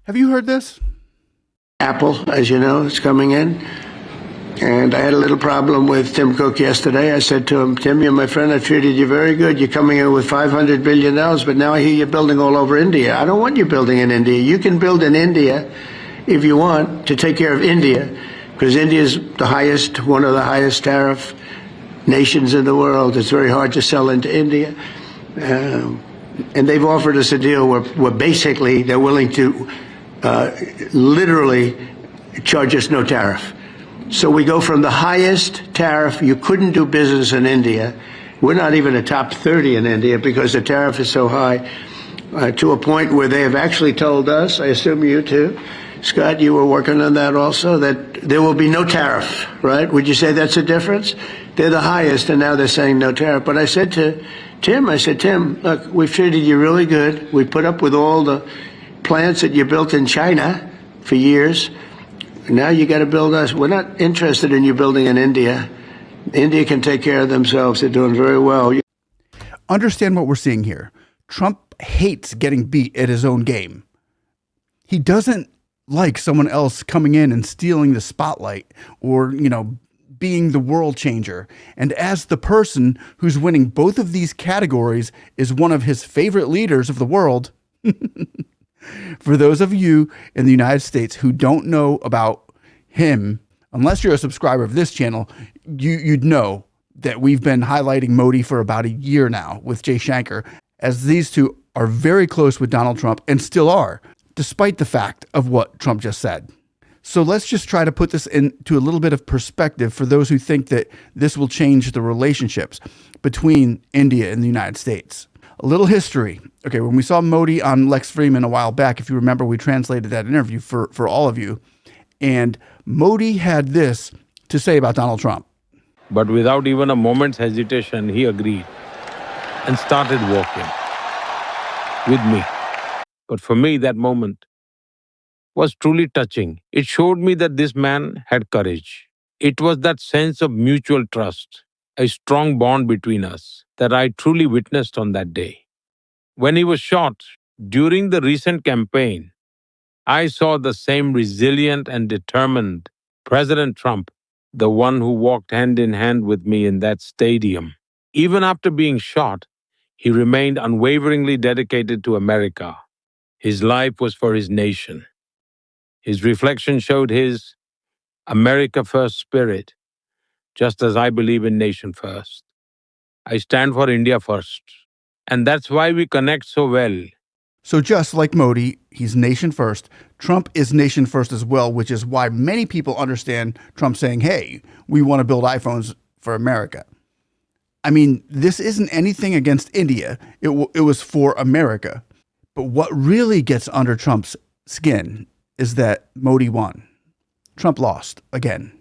Have you heard this? Apple, as you know, is coming in. And I had a little problem with Tim Cook yesterday. I said to him, Tim, you're my friend. I treated you very good. You're coming in with $500 billion, but now I hear you're building all over India. I don't want you building in India. You can build in India if you want to take care of India, because India is one of the highest tariff nations in the world. It's very hard to sell into India. And they've offered us a deal where basically they're willing to literally charge us no tariff. So we go from the highest tariff, you couldn't do business in India. We're not even a top 30 in India because the tariff is so high, to a point where they have actually told us, I assume you too, Scott, you were working on that also, that there will be no tariff, right? Would you say that's a difference? They're the highest, and now they're saying no tariff. But I said to Tim, look, we've treated you really good. We put up with all the plants that you built in China for years. Now you got to build us. We're not interested in you building in India. India can take care of themselves. They're doing very well. Understand what we're seeing here. Trump hates getting beat at his own game. He doesn't like someone else coming in and stealing the spotlight or, being the world changer. And as the person who's winning both of these categories is one of his favorite leaders of the world, for those of you in the United States who don't know about him, unless you're a subscriber of this channel, you'd know that we've been highlighting Modi for about a year now with Jay Shankar, as these two are very close with Donald Trump and still are, despite the fact of what Trump just said. So let's just try to put this into a little bit of perspective for those who think that this will change the relationships between India and the United States. A little history. Okay, when we saw Modi on Lex Fridman a while back, if you remember, we translated that interview for all of you. And Modi had this to say about Donald Trump. But without even a moment's hesitation, he agreed and started walking with me. But for me, that moment was truly touching. It showed me that this man had courage. It was that sense of mutual trust, a strong bond between us, that I truly witnessed on that day. When he was shot during the recent campaign, I saw the same resilient and determined President Trump, the one who walked hand in hand with me in that stadium. Even after being shot, he remained unwaveringly dedicated to America. His life was for his nation. His reflection showed his America First spirit, just as I believe in nation first. I stand for India first. And that's why we connect so well. So just like Modi, he's nation first. Trump is nation first as well, which is why many people understand Trump saying, hey, we want to build iPhones for America. I mean, this isn't anything against India. It was for America. But what really gets under Trump's skin is that Modi won. Trump lost again.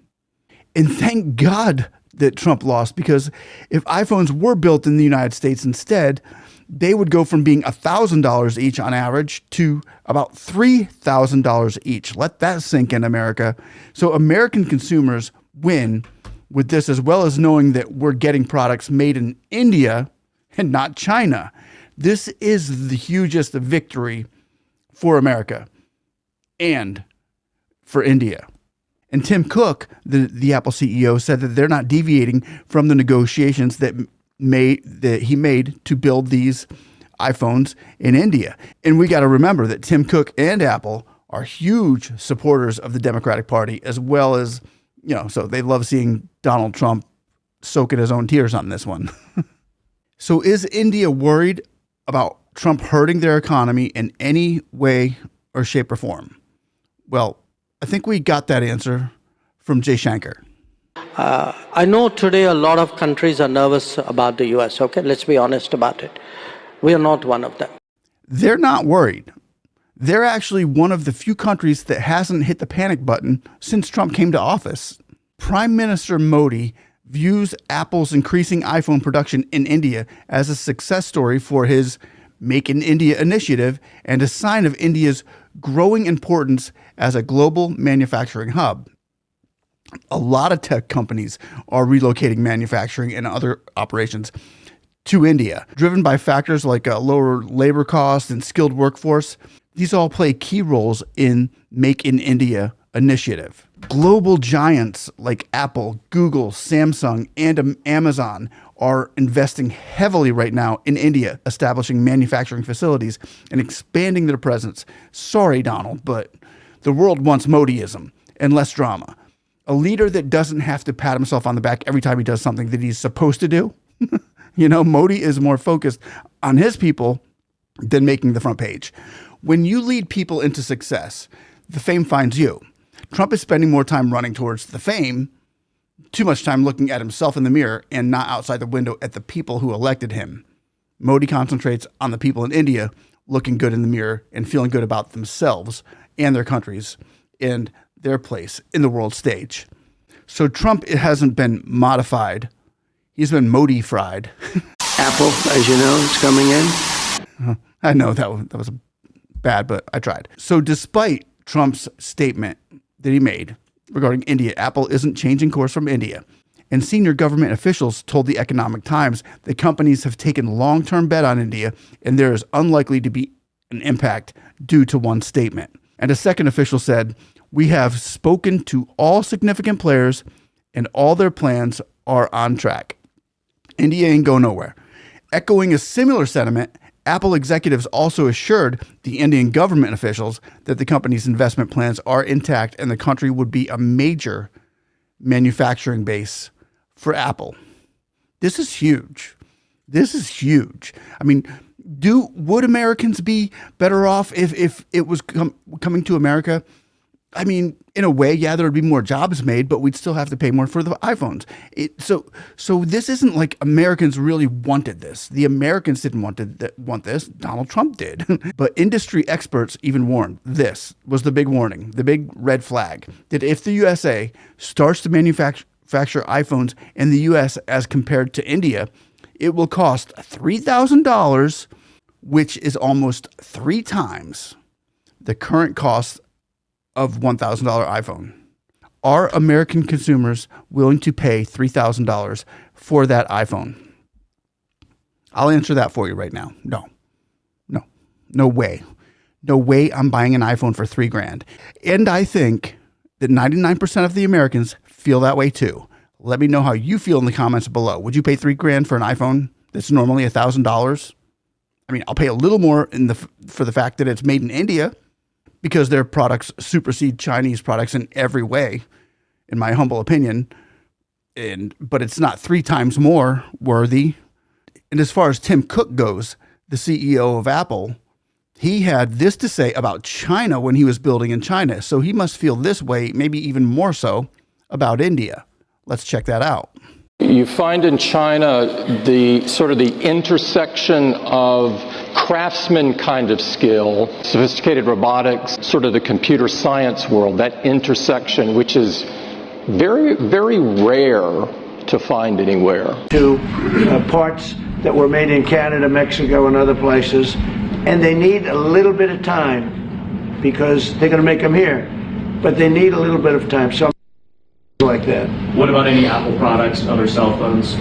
And thank God that Trump lost, because if iPhones were built in the United States instead, they would go from being $1,000 each on average to about $3,000 each. Let that sink in, America. So American consumers win with this, as well as knowing that we're getting products made in India and not China. This is the hugest victory for America and for India. And Tim Cook, the Apple CEO, said that they're not deviating from the negotiations that he made to build these iPhones in India. And we got to remember that Tim Cook and Apple are huge supporters of the Democratic Party, as well as, so they love seeing Donald Trump soaking his own tears on this one. So is India worried about Trump hurting their economy in any way or shape or form? Well, I think we got that answer from Jay Shankar. I know today a lot of countries are nervous about the US, okay? Let's be honest about it. We are not one of them. They're not worried. They're actually one of the few countries that hasn't hit the panic button since Trump came to office. Prime Minister Modi views Apple's increasing iPhone production in India as a success story for his Make in India initiative and a sign of India's growing importance as a global manufacturing hub. A lot of tech companies are relocating manufacturing and other operations to India, driven by factors like a lower labor costs and skilled workforce. These all play key roles in Make in India initiative. Global giants like Apple, Google, Samsung, and Amazon are investing heavily right now in India, establishing manufacturing facilities and expanding their presence. Sorry, Donald, but the world wants Modiism and less drama. A leader that doesn't have to pat himself on the back every time he does something that he's supposed to do. Modi is more focused on his people than making the front page. When you lead people into success, the fame finds you. Trump is spending more time running towards the fame, too much time looking at himself in the mirror and not outside the window at the people who elected him. Modi concentrates on the people in India looking good in the mirror and feeling good about themselves and their countries and their place in the world stage. So Trump, it hasn't been modified. He's been Modi-fried. Apple, as you know, is coming in. I know that was bad, but I tried. So despite Trump's statement that he made regarding India, Apple isn't changing course from India. And senior government officials told the Economic Times that companies have taken long-term bet on India, and there is unlikely to be an impact due to one statement. And a second official said, "We have spoken to all significant players, and all their plans are on track. India ain't go nowhere." Echoing a similar sentiment, Apple executives also assured the Indian government officials that the company's investment plans are intact and the country would be a major manufacturing base for Apple. This is huge. This is huge. I mean, would Americans be better off if it was coming to America? I mean, in a way, yeah, there would be more jobs made, but we'd still have to pay more for the iPhones. So this isn't like Americans really wanted this. The Americans didn't want this. Donald Trump did. But industry experts even warned this was the big warning, the big red flag, that if the USA starts to manufacture iPhones in the US as compared to India, it will cost $3,000, which is almost 3 times the current cost of $1,000 iPhone. Are American consumers willing to pay $3,000 for that iPhone? I'll answer that for you right now. No way. No way I'm buying an iPhone for $3,000. And I think that 99% of the Americans feel that way too. Let me know how you feel in the comments below. Would you pay $3,000 for an iPhone that's normally $1,000? I mean, I'll pay a little more for the fact that it's made in India, because their products supersede Chinese products in every way, in my humble opinion. But it's not 3 times more worthy. And as far as Tim Cook goes, the CEO of Apple, he had this to say about China when he was building in China. So he must feel this way, maybe even more so, about India. Let's check that out. You find in China the sort of the intersection of craftsman kind of skill, sophisticated robotics, sort of the computer science world, that intersection, which is very, very rare to find anywhere. To parts that were made in Canada, Mexico, and other places, and they need a little bit of time because they're going to make them here, but they need a little bit of time. So like that. What about any Apple products, other cell phones?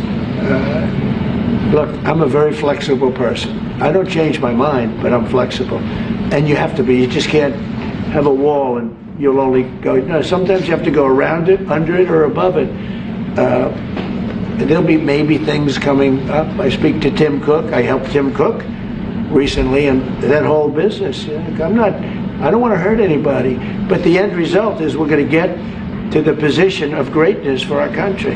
Look, I'm a very flexible person. I don't change my mind, but I'm flexible. And you have to be. You just can't have a wall and you'll only go. No, sometimes you have to go around it, under it, or above it. There'll be maybe things coming up. I speak to Tim Cook. I helped Tim Cook recently, and that whole business. I don't want to hurt anybody, but the end result is we're going to get to the position of greatness for our country.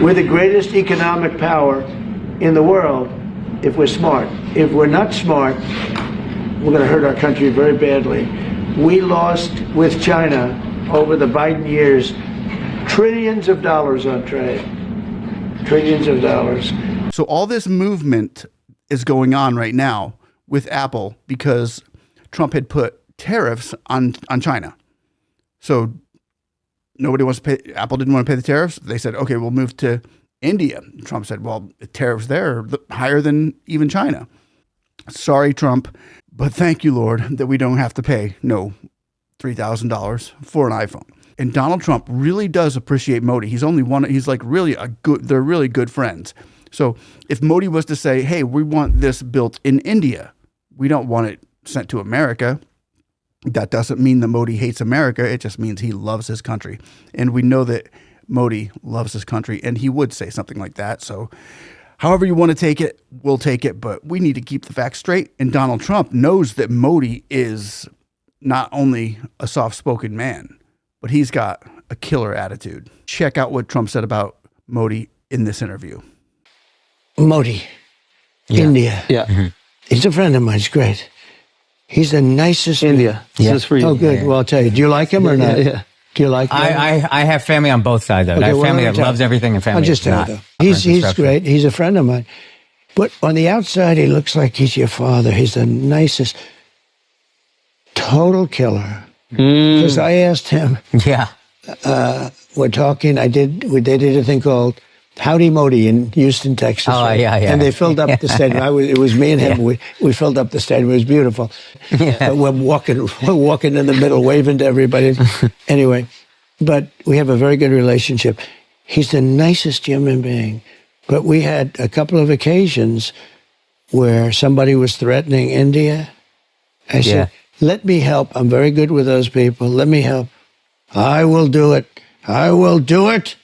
We're the greatest economic power in the world if we're smart. If we're not smart, we're going to hurt our country very badly. We lost with China over the Biden years trillions of dollars on trade. Trillions of dollars. So all this movement is going on right now with Apple because Trump had put tariffs on China. So nobody wants to pay. Apple didn't want to pay the tariffs. They said, okay, we'll move to India. Trump said, well, the tariffs there are higher than even China. Sorry, Trump, but thank you, Lord, that we don't have to pay $3,000 for an iPhone. And Donald Trump really does appreciate Modi. He's like really they're really good friends. So if Modi was to say, hey, we want this built in India, we don't want it sent to America, That doesn't mean that Modi hates America. It just means he loves his country. And we know that Modi loves his country, and he would say something like that. So however you want to take it, we'll take it. But we need to keep the facts straight. And Donald Trump knows that Modi is not only a soft-spoken man, but he's got a killer attitude. Check out what Trump said about Modi in this interview. Modi, India. Yeah. He's a friend of mine. He's great. He's the nicest. India. This is for you. Oh, good. Well, I'll tell you. Do you like him or not? Yeah. Do you like him? I have family on both sides, though. Okay, I have well, family let me that tell loves you. everything and family I'll just that's tell you, not. though. He's great. He's a friend of mine. But on the outside, he looks like he's your father. He's the nicest, total killer. Because I asked him, Yeah. we're talking, they did a thing called Howdy Modi in Houston, Texas. Oh, right? yeah. And they filled up the stadium. It was me and him. We filled up the stadium. It was beautiful. But we're walking in the middle, waving to everybody. Anyway, but we have a very good relationship. He's the nicest human being. But we had a couple of occasions where somebody was threatening India. I said, let me help. I'm very good with those people. Let me help. I will do it. I will do it.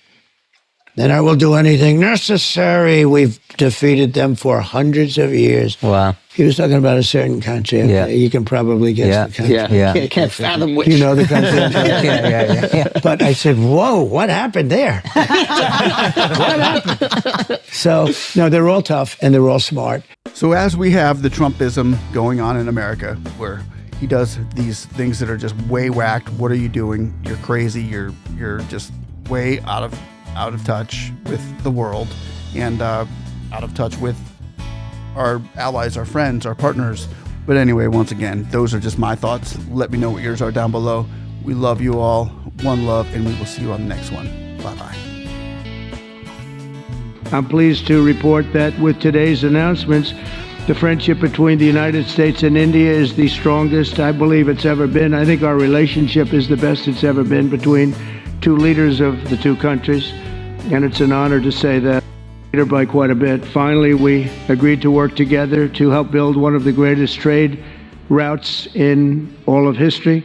Then I will do anything necessary. We've defeated them for hundreds of years. Wow. He was talking about a certain country. Okay? Yeah. You can probably guess the country. Yeah. Can't fathom which. You know the country. Yeah. But I said, whoa, what happened there? What happened? So, no, they're all tough and they're all smart. So as we have the Trumpism going on in America, where he does these things that are just way whacked. What are you doing? You're crazy. You're just way out of touch with the world and out of touch with our allies, our friends, our partners. But anyway, once again, those are just my thoughts. Let me know what yours are down below. We love you all. One love, and we will see you on the next one. Bye-bye. I'm pleased to report that with today's announcements, the friendship between the United States and India is the strongest I believe it's ever been. I think our relationship is the best it's ever been between two leaders of the two countries, and it's an honor to say that by quite a bit. Finally, we agreed to work together to help build one of the greatest trade routes in all of history.